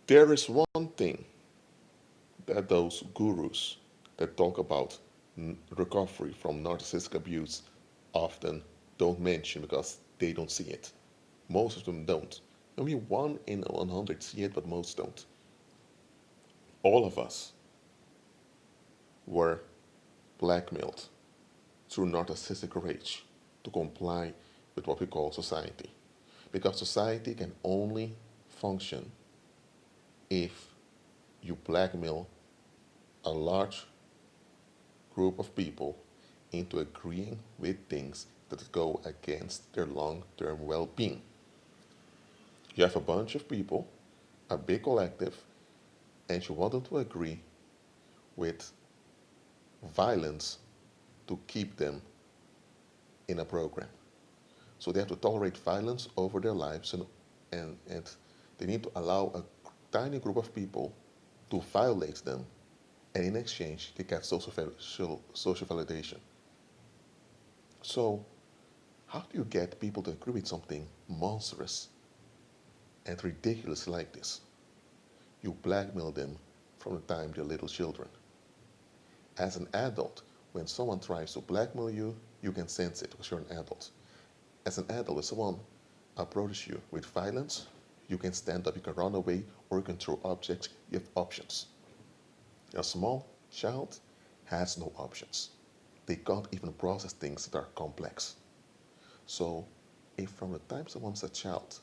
There is one thing that those gurus that talk about recovery from narcissistic abuse often don't mention because they don't see it. Most of them don't. Maybe 1 in 100 see it, but most don't. All of us were blackmailed through narcissistic rage to comply with what we call society. Because society can only function if you blackmail a large group of people into agreeing with things that go against their long-term well-being. You have a bunch of people, a big collective, and you want them to agree with violence to keep them in a program. So they have to tolerate violence over their lives, and they need to allow a tiny group of people to violate them, and in exchange they get social validation. So how do you get people to agree with something monstrous and ridiculous like this? You blackmail them from the time they're little children. As an adult, when someone tries to blackmail you, you can sense it because you're an adult. As an adult, if someone approaches you with violence, you can stand up, you can run away, or you can throw objects. You have options. A small child has no options. They can't even process things that are complex. So, if from the time someone's a child,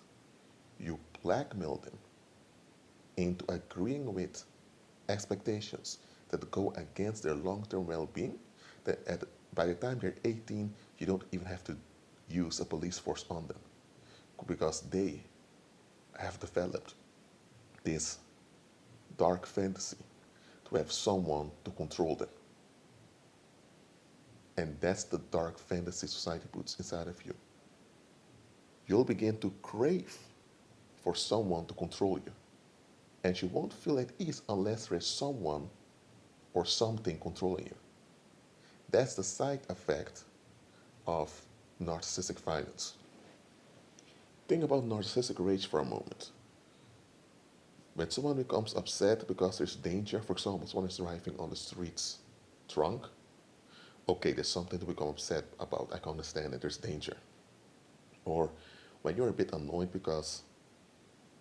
you blackmail them into agreeing with expectations that go against their long-term well-being, by the time they're 18, you don't even have to use a police force on them because they have developed this dark fantasy to have someone to control them. And that's the dark fantasy society puts inside of you. You'll begin to crave for someone to control you. And you won't feel at ease unless there is someone or something controlling you. That's the side effect of narcissistic violence. Think about narcissistic rage for a moment. When someone becomes upset because there's danger, for example, someone is driving on the streets drunk, okay, there's something to become upset about. I can understand that there's danger. Or when you're a bit annoyed because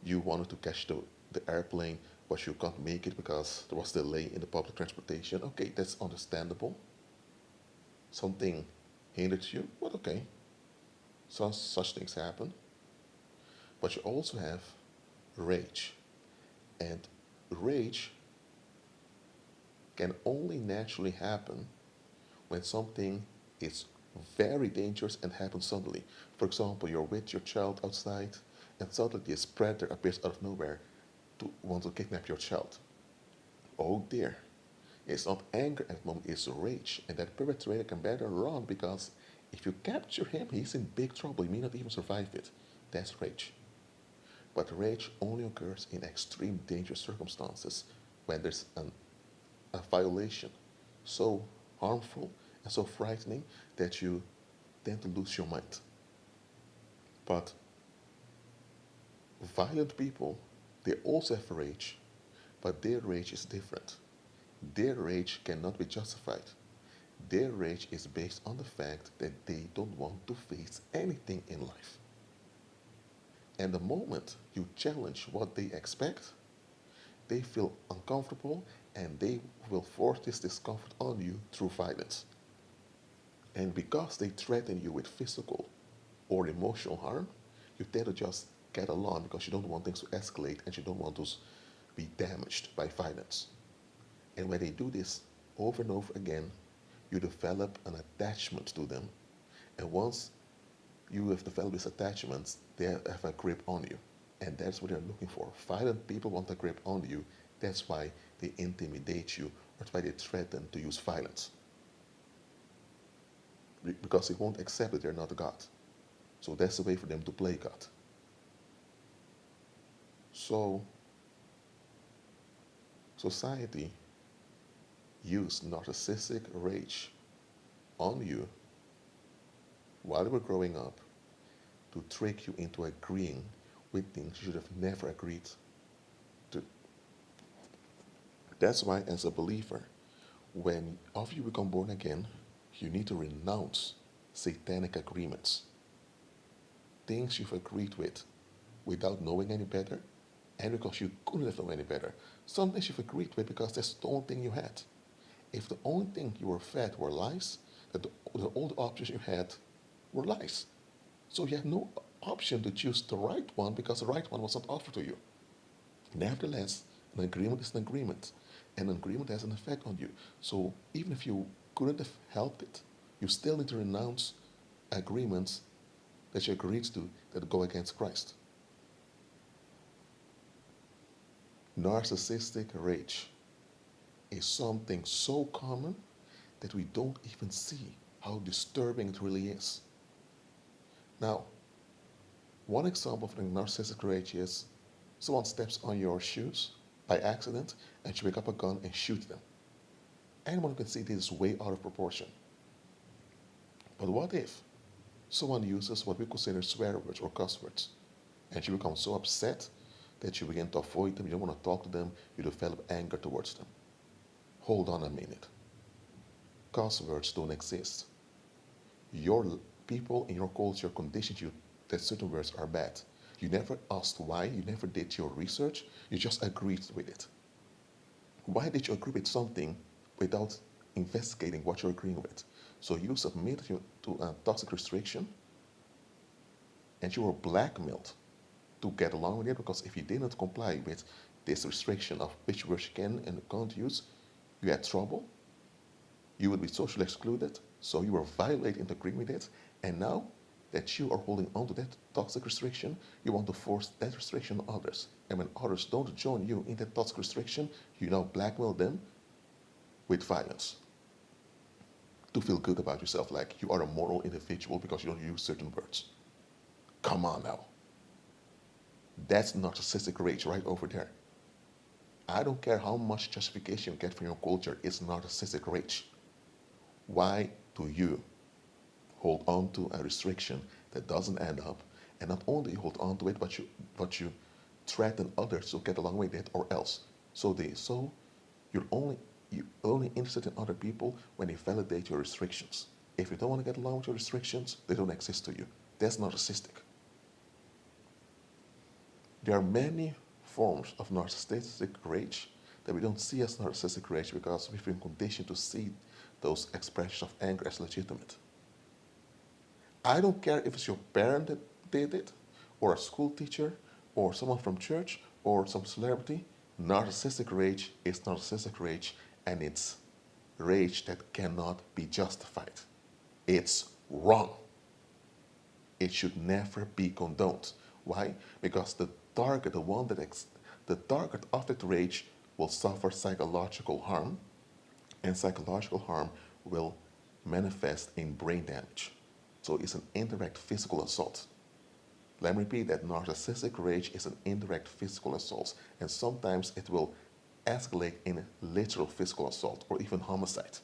you wanted to catch the airplane, but you can't make it because there was delay in the public transportation, okay, that's understandable. Something hindered you, but okay, such things happen. But you also have rage. And rage can only naturally happen when something is very dangerous and happens suddenly. For example, you're with your child outside and suddenly a predator appears out of nowhere to want to kidnap your child. Oh dear. It's not anger at the moment, it's rage. And that perpetrator can better run because if you capture him, he's in big trouble. He may not even survive it. That's rage. But rage only occurs in extreme dangerous circumstances when there's a violation so harmful and so frightening that you tend to lose your mind. But violent people, they also have rage, but their rage is different. Their rage cannot be justified. Their rage is based on the fact that they don't want to face anything in life. And the moment you challenge what they expect, they feel uncomfortable and they will force this discomfort on you through violence. And because they threaten you with physical or emotional harm, you tend to just get along because you don't want things to escalate and you don't want to be damaged by violence. And when they do this over and over again, you develop an attachment to them. And once you have developed this attachment, they have a grip on you. And that's what they're looking for. Violent people want a grip on you. That's why they intimidate you, or that's why they threaten to use violence. Because they won't accept that they're not God. So that's the way for them to play God. So society used narcissistic rage on you while you were growing up to trick you into agreeing with things you should have never agreed to. That's why, as a believer, when after you become born again, you need to renounce satanic agreements, things you've agreed with without knowing any better, and because you couldn't have known any better. Some things you've agreed with because that's the only thing you had. If the only thing you were fed were lies, that all the options you had were lies. So you had no option to choose the right one because the right one was not offered to you. Nevertheless, an agreement is an agreement, and an agreement has an effect on you. So even if you couldn't have helped it, you still need to renounce agreements that you agreed to that go against Christ. Narcissistic rage is something so common that we don't even see how disturbing it really is. Now, one example of narcissistic rage is someone steps on your shoes by accident and you pick up a gun and shoot them. Anyone can see this is way out of proportion. But what if someone uses what we consider swear words or cuss words and you become so upset that you begin to avoid them, you don't want to talk to them, you develop anger towards them? Hold on a minute. Cuss words don't exist. Your people in your culture conditioned you that certain words are bad. You never asked why, you never did your research, you just agreed with it. Why did you agree with something without investigating what you're agreeing with? So you submitted to a toxic restriction and you were blackmailed to get along with it, because if you didn't comply with this restriction of which words you can and can't use, you had trouble. You would be socially excluded, so you were violating the agreement with it, and now that you are holding on to that toxic restriction, you want to force that restriction on others. And when others don't join you in that toxic restriction, you now blackmail them with violence to feel good about yourself, like you are a moral individual because you don't use certain words. Come on now. That's narcissistic rage right over there. I don't care how much justification you get from your culture, it's narcissistic rage. Why do you hold on to a restriction that doesn't add up, and not only hold on to it, but you threaten others to get along with it, or else? So you're only interested in other people when they validate your restrictions. If you don't want to get along with your restrictions, they don't exist to you. That's narcissistic. There are many forms of narcissistic rage that we don't see as narcissistic rage because we've been conditioned to see those expressions of anger as legitimate. I don't care if it's your parent that did it, or a school teacher, or someone from church, or some celebrity. Narcissistic rage is narcissistic rage, and it's rage that cannot be justified. It's wrong. It should never be condoned. Why? Because the target of that rage will suffer psychological harm, and psychological harm will manifest in brain damage. So it's an indirect physical assault. Let me repeat that narcissistic rage is an indirect physical assault, and sometimes it will escalate in literal physical assault or even homicide.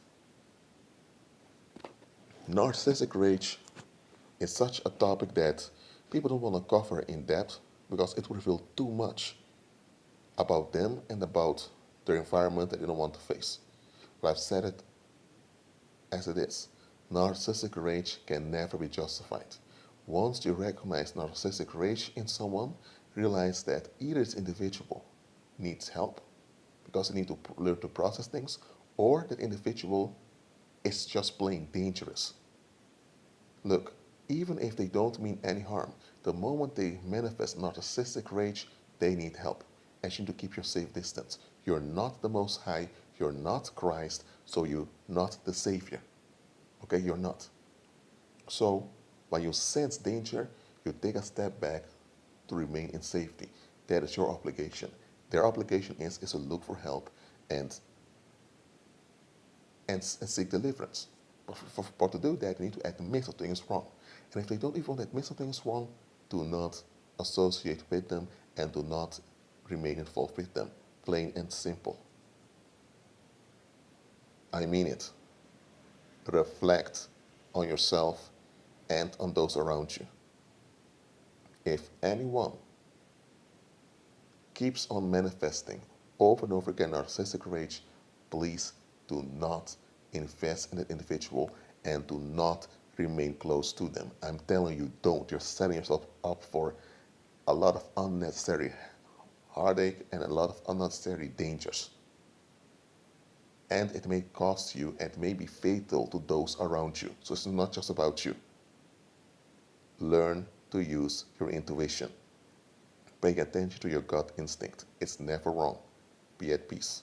Narcissistic rage is such a topic that people don't want to cover in depth because it will reveal too much about them and about their environment that they don't want to face. But I've said it as it is. Narcissistic rage can never be justified. Once you recognize narcissistic rage in someone, realize that either this individual needs help because they need to learn to process things, or that individual is just plain dangerous. Look, even if they don't mean any harm, the moment they manifest narcissistic rage, they need help. And you need to keep your safe distance. You're not the Most High, you're not Christ, so you're not the Savior. Okay, you're not. So, when you sense danger, you take a step back to remain in safety. That is your obligation. Their obligation is to look for help and seek deliverance. But to do that, you need to admit something is wrong. And if they don't even admit something is wrong, do not associate with them and do not remain involved with them. Plain and simple. I mean it. Reflect on yourself and on those around you. If anyone keeps on manifesting over and over again narcissistic rage, please do not invest in that individual and do not remain close to them. I'm telling you, don't. You're setting yourself up for a lot of unnecessary heartache and a lot of unnecessary dangers. And it may cost you and may be fatal to those around you. So it's not just about you. Learn to use your intuition. Pay attention to your gut instinct. It's never wrong. Be at peace.